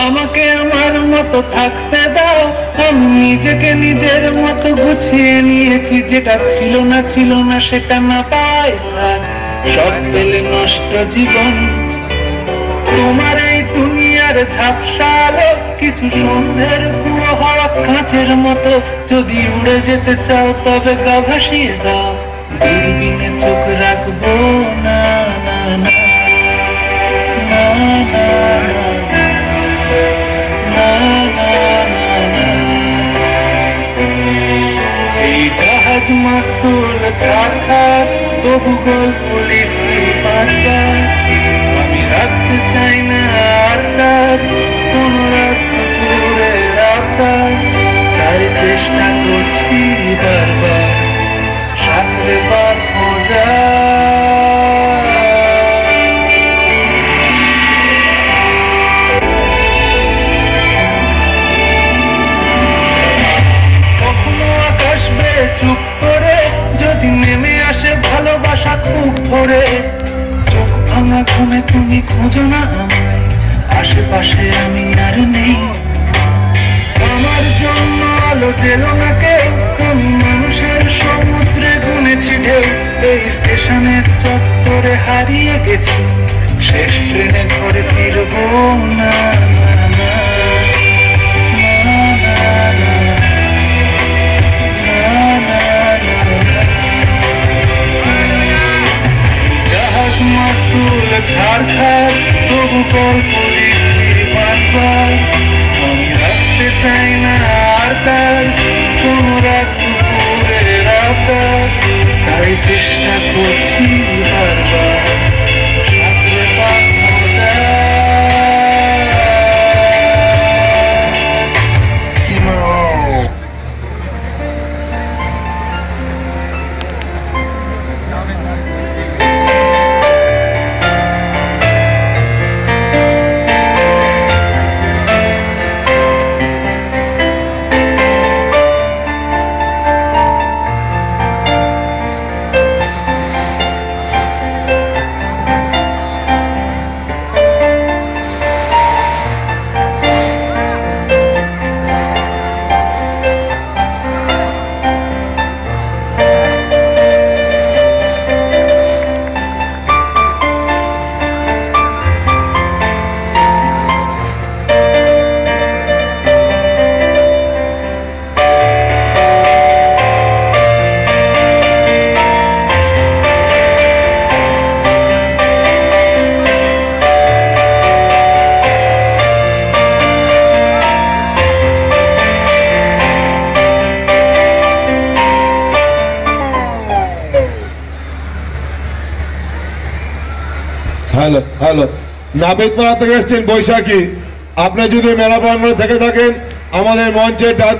আমাকে আমার মতো থাকতে দাও, আমি নিজেকে নিজের মতো গুছিয়ে নিয়েছি। যেটা ছিল না সেটা না পাই থাক, সব পেলে নষ্ট জীবন। তোমার এই দুনিয়ার ঝাপসা আলো কিছু সন্ধ্যের পুরো হওয়া কাঁচের মতো। যদি উড়ে যেতে চাও তবে গা ভাসিয়ে দাও, দূরবীনে চোখ রাখবো না না না না না না না না না। এই জাহাজ মাস্তুল ছাড়খার তবু গল্প লিখছি পাঁচবার। আমি রাখতে চাই না আর তার কোন রাত দুপুরের আবদার, তাই চেষ্টা করছি বারবার সাঁতরে পার মজা। কখনো আকাশ বেয়ে চুপ করে যদি নেমে আসে ভালোবাসা খুব ভরে, চোখ ভাঙা ঘুমে তুমি খোঁজো না আমায়, আশেপাশে আমি আর নেই। আমার জন্য আলো জেলো না কেউ, আমি মানুষের সমুদ্রে গুনেছি ঢেউ। এই স্টেশনের চত্বরে হারিয়ে গেছি, শেষ ট্রেনে ঘরে ফিরবো না না না না না না না না। জাহাজ মাস্তুল ছাড়খার তবু গল্প লিখছি পাঁচবার। আমি রাখতে চাই না আর তার কোন রাত দুপুরের আবদার, তাই চেষ্টা করছি বারবার সাঁতরে পার মজা। হ্যালো হ্যালো, নাপিতপাড়া থেকে এসছেন বৈশাখী। আপনি যদি মেলা প্রাঙ্গণে থেকে থাকেন আমাদের মঞ্চের ডাক